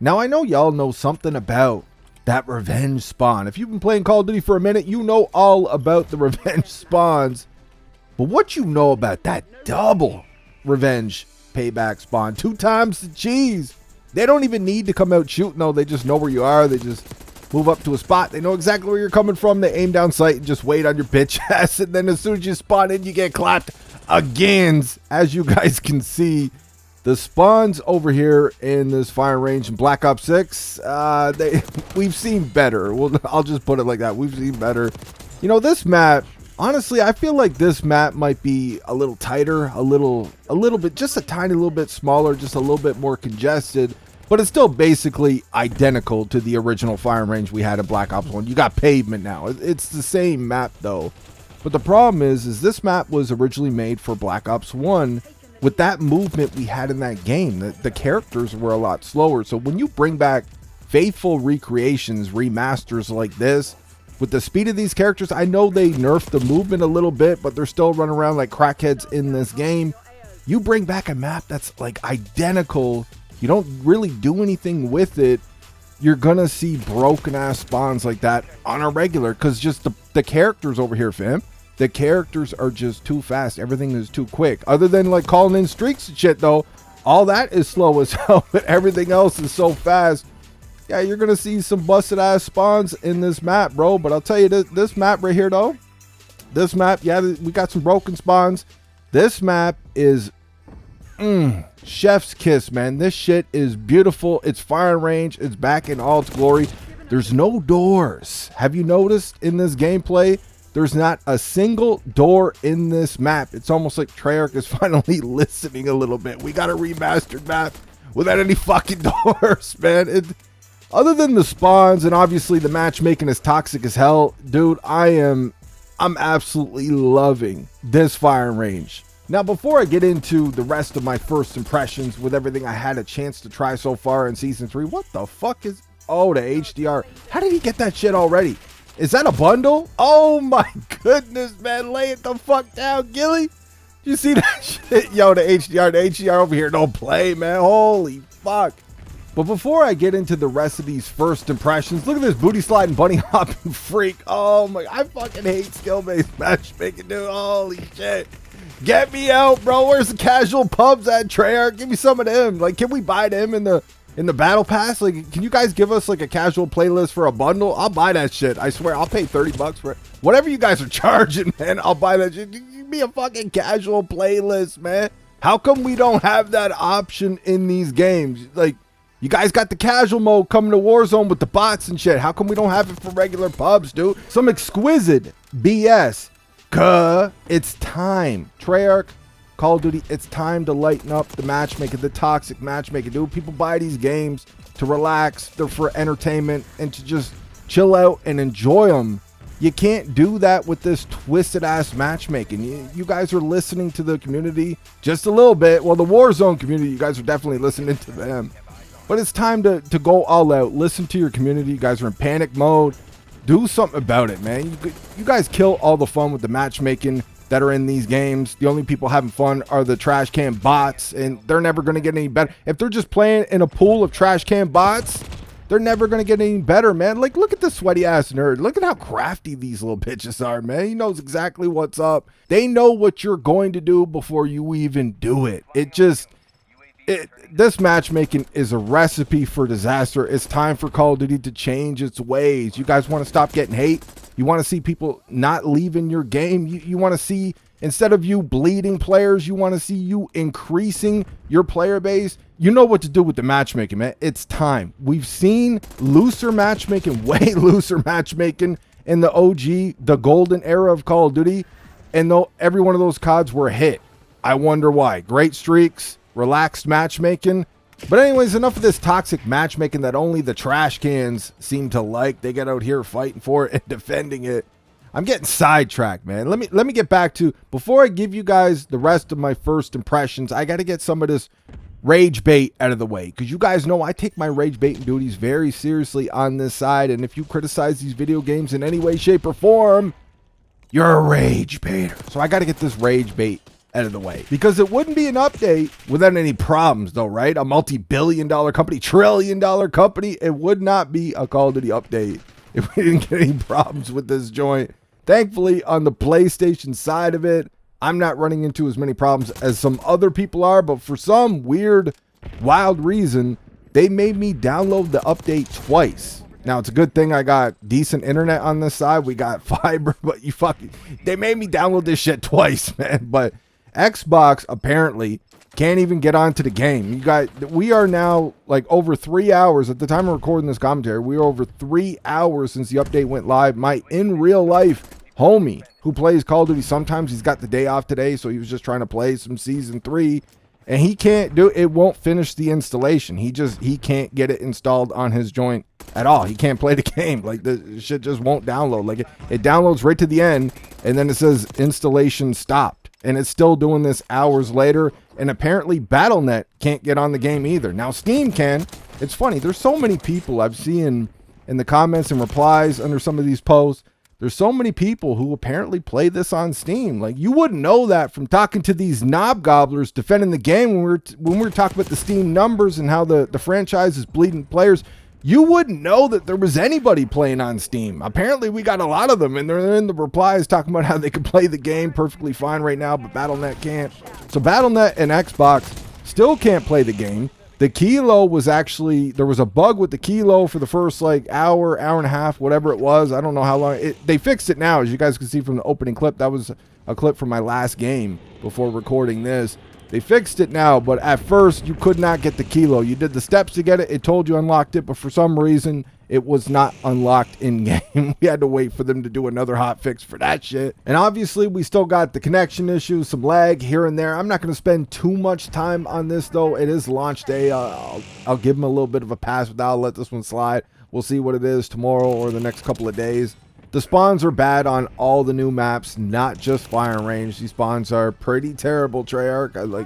Now I know y'all know something about that revenge spawn. If you've been playing Call of Duty for a minute, you know all about the revenge spawns. But what you know about that double revenge payback spawn? 2 times the cheese. They don't even need to come out shooting. No, they just know where you are. They just move up to a spot. They know exactly where you're coming from. They aim down sight and just wait on your bitch ass. And then as soon as you spawn in, you get clapped again. As you guys can see, the spawns over here in this firing range in Black Ops 6, we've seen better. Well, I'll just put it like that. We've seen better. You know, this map, honestly, I feel like this map might be a little tighter, a little bit, just a tiny little bit smaller, just a little bit more congested, but it's still basically identical to the original firing range we had in Black Ops 1. You got pavement now. It's the same map though. But the problem is this map was originally made for Black Ops 1. With that movement we had in that game, the characters were a lot slower. So when you bring back faithful recreations, remasters like this, with the speed of these characters, I know they nerfed the movement a little bit, but they're still running around like crackheads in this game. You bring back a map that's like identical, you don't really do anything with it, you're gonna see broken ass spawns like that on a regular, because just the characters over here, fam. The characters are just too fast. Everything is too quick. Other than like calling in streaks and shit though, all that is slow as hell, but everything else is so fast. Yeah, you're going to see some busted ass spawns in this map, bro. But I'll tell you, this map right here though, this map, yeah, we got some broken spawns. This map is chef's kiss, man. This shit is beautiful. It's firing range. It's back in all its glory. There's no doors. Have you noticed in this gameplay? There's not a single door in this map. It's almost like Treyarch is finally listening a little bit. We got a remastered map without any fucking doors, man. Other than the spawns and obviously the matchmaking is toxic as hell, dude, I'm absolutely loving this firing range. Now, before I get into the rest of my first impressions with everything I had a chance to try so far in Season 3, what the fuck is... Oh, the HDR. How did he get that shit already? Is that a bundle? Oh my goodness, man. Lay it the fuck down, Gilly. You see that shit? Yo, the HDR over here don't play, man. Holy fuck. But before I get into the rest of these first impressions, look at this booty sliding, bunny hopping freak. Oh my, I fucking hate skill-based matchmaking, dude. Holy shit. Get me out, bro. Where's the casual pubs at, Treyarch? Give me some of them. Like, can we buy them in the battle pass? Like, can you guys give us like a casual playlist for a bundle? I'll buy that shit. I swear, I'll pay 30 bucks for it. Whatever you guys are charging, man, I'll buy that shit. Give me a fucking casual playlist, man. How come we don't have that option in these games? Like, you guys got the casual mode coming to Warzone with the bots and shit. How come we don't have it for regular pubs, dude? Some exquisite BS. It's time. Treyarch, Call of Duty, it's time to lighten up the matchmaking, the toxic matchmaking, dude. People buy these games to relax, they're for entertainment, and to just chill out and enjoy them. You can't do that with this twisted ass matchmaking. You guys are listening to the community just a little bit. Well, the Warzone community, you guys are definitely listening to them. But it's time to go all out. Listen to your community. You guys are in panic mode. Do something about it, man. You guys kill all the fun with the matchmaking that are in these games. The only people having fun are the trash can bots, and they're never going to get any better. If they're just playing in a pool of trash can bots, they're never going to get any better, man. Like, look at the sweaty ass nerd. Look at how crafty these little bitches are, man. He knows exactly what's up. They know what you're going to do before you even do it. This matchmaking is a recipe for disaster. It's time for Call of Duty to change its ways. You guys want to stop getting hate? You want to see people not leaving your game? You want to see, instead of you bleeding players, you want to see you increasing your player base? You know what to do with the matchmaking, man. It's time. We've seen looser matchmaking, way looser matchmaking in the OG, the golden era of Call of Duty, and though every one of those CODs were a hit. I wonder why. Great streaks, relaxed matchmaking. But anyways, enough of this toxic matchmaking that only the trash cans seem to like. They get out here fighting for it and defending it. I'm getting sidetracked, man. Let me get back to, before I give you guys the rest of my first impressions, I got to get some of this rage bait out of the way, because you guys know I take my rage baiting duties very seriously on this side, and if you criticize these video games in any way, shape, or form, you're a rage baiter. So I got to get this rage bait out of the way, because it wouldn't be an update without any problems though, right? A multi-billion-dollar company, trillion-dollar company, it would not be a Call of Duty update if we didn't get any problems with this joint. Thankfully, on the PlayStation side of it, I'm not running into as many problems as some other people are, but for some weird, wild reason, they made me download the update twice. Now, it's a good thing I got decent internet on this side. We got fiber, but they made me download this shit twice, man. But Xbox apparently can't even get onto the game. We are now like over 3 hours at the time of recording this commentary. We are over 3 hours since the update went live. My in real life homie who plays Call of Duty, sometimes he's got the day off today, so he was just trying to play some Season 3, and he can't do it. Won't finish the installation. He can't get it installed on his joint at all. He can't play the game. Like, the shit just won't download. Like, it downloads right to the end, and then it says installation stopped, and it's still doing this hours later. And apparently Battle.net can't get on the game either. Now Steam can. It's funny, there's so many people I've seen in the comments and replies under some of these posts. There's so many people who apparently play this on Steam. Like, you wouldn't know that from talking to these knob gobblers defending the game when we were talking about the Steam numbers and how the franchise is bleeding players. You wouldn't know that there was anybody playing on Steam. Apparently, we got a lot of them, and they're in the replies talking about how they can play the game perfectly fine right now, but Battle.net can't. So Battle.net and Xbox still can't play the game. The Kilo was actually, there was a bug with the Kilo for the first like hour and a half, whatever it was. I don't know how long. They fixed it now, as you guys can see from the opening clip. That was a clip from my last game before recording this. They fixed it now, but at first you could not get the Kilo. You did the steps to get it. It told you unlocked it, but for some reason it was not unlocked in game. We had to wait for them to do another hot fix for that shit. And obviously we still got the connection issues, some lag here and there. I'm not going to spend too much time on this though. It is launch day. I'll give them a little bit of a pass, but I'll let this one slide. We'll see what it is tomorrow or the next couple of days. The spawns are bad on all the new maps, not just Firing Range. These spawns are pretty terrible, Treyarch. Like,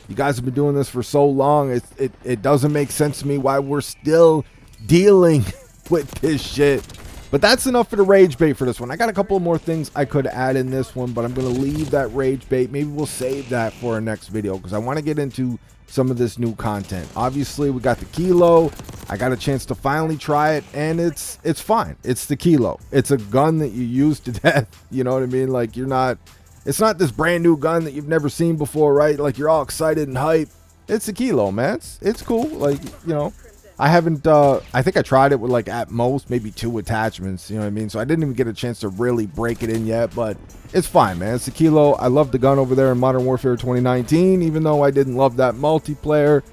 you guys have been doing this for so long. It doesn't make sense to me why we're still dealing with this shit. But that's enough for the rage bait for this one. I got a couple more things I could add in this one, but I'm going to leave that rage bait. Maybe we'll save that for our next video because I want to get into some of this new content. Obviously, we got the Kilo. I got a chance to finally try it, and it's fine. It's the Kilo. It's a gun that you use to death. You know what I mean? Like, it's not this brand new gun that you've never seen before, right? Like, you're all excited and hype. It's a Kilo, man. It's cool. Like, you know, I haven't, I think I tried it with like at most maybe 2 attachments, you know what I mean? So I didn't even get a chance to really break it in yet, but it's fine, man. It's a Kilo. I love the gun over there in Modern Warfare 2019, even though I didn't love that multiplayer.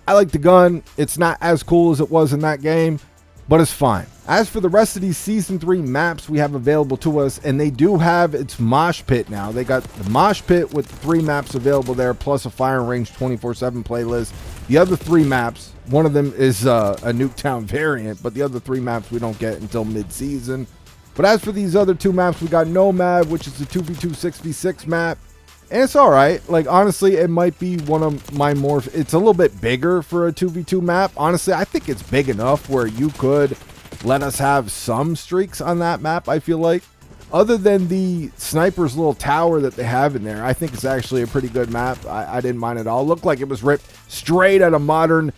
I like the gun. It's not as cool as it was in that game, but it's fine. As for the rest of these Season 3 maps we have available to us, and they do have its Mosh Pit now. They got the Mosh Pit with 3 maps available there, plus a Firing Range 24/7 playlist. The other 3 maps, one of them is a Nuketown variant, but the other 3 maps we don't get until mid-season. But as for these other 2 maps, we got Nomad, which is the 2v2 6v6 map. And it's all right. Like, honestly, it might be one of my more... It's a little bit bigger for a 2v2 map. Honestly, I think it's big enough where you could let us have some streaks on that map, I feel like. Other than the sniper's little tower that they have in there, I think it's actually a pretty good map. I didn't mind it at all. It looked like it was ripped straight out of Modern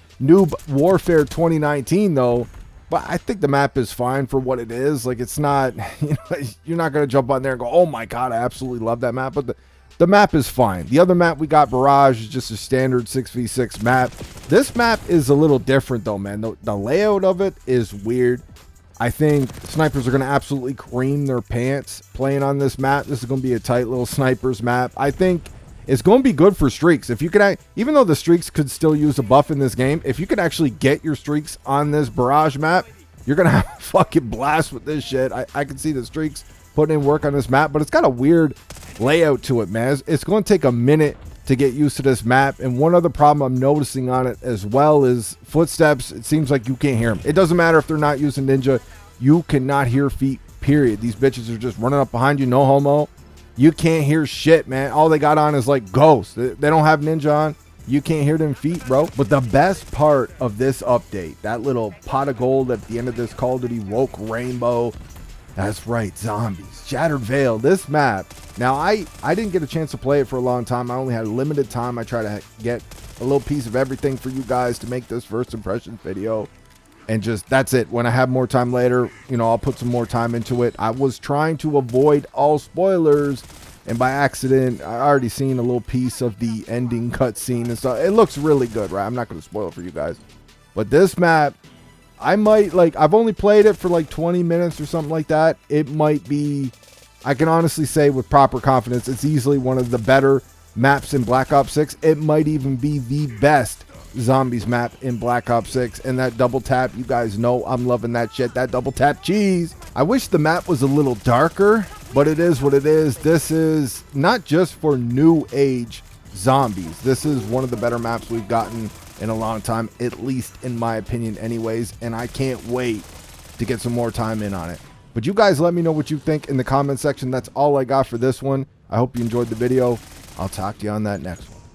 Warfare 2019, though. But I think the map is fine for what it is. Like, it's not... You know, you're not going to jump on there and go, oh my god, I absolutely love that map. But the map is fine. The other map we got, Barrage, is just a standard 6v6 map. This map is a little different, though, man. The layout of it is weird. I think snipers are going to absolutely cream their pants playing on this map. This is going to be a tight little snipers map. I think it's going to be good for streaks. If you could, even though the streaks could still use a buff in this game, if you could actually get your streaks on this Barrage map, you're going to have a fucking blast with this shit. I can see the streaks putting in work on this map, but it's got a weird layout to it, man. It's going to take a minute to get used to this map. And one other problem I'm noticing on it as well is footsteps. It seems like you can't hear them. It doesn't matter if they're not using Ninja. You cannot hear feet, period. These bitches are just running up behind you, no homo. You can't hear shit, man. All they got on is like Ghost. They don't have Ninja on. You can't hear them feet, bro. But the best part of this update, that little pot of gold at the end of this Call of Duty woke rainbow, That's right, zombies. Shattered Veil, this map. Now, I didn't get a chance to play it for a long time. I only had limited time. I try to get a little piece of everything for you guys to make this first impressions video. And just, that's it. When I have more time later, you know, I'll put some more time into it. I was trying to avoid all spoilers. And by accident, I already seen a little piece of the ending cutscene and stuff. It looks really good, right? I'm not going to spoil it for you guys. But this map, I might, like, I've only played it for like 20 minutes or something like that. It might be, I can honestly say with proper confidence, it's easily one of the better maps in Black Ops 6. It might even be the best zombies map in Black Ops 6. And that double tap, you guys know I'm loving that shit. That double tap cheese. I wish the map was a little darker, but it is what it is. This is not just for new age zombies. This is one of the better maps we've gotten in a long time, at least in my opinion anyways, and I can't wait to get some more time in on it. But you guys let me know what you think in the comment section. That's all I got for this one. I hope you enjoyed the video. I'll talk to you on that next one.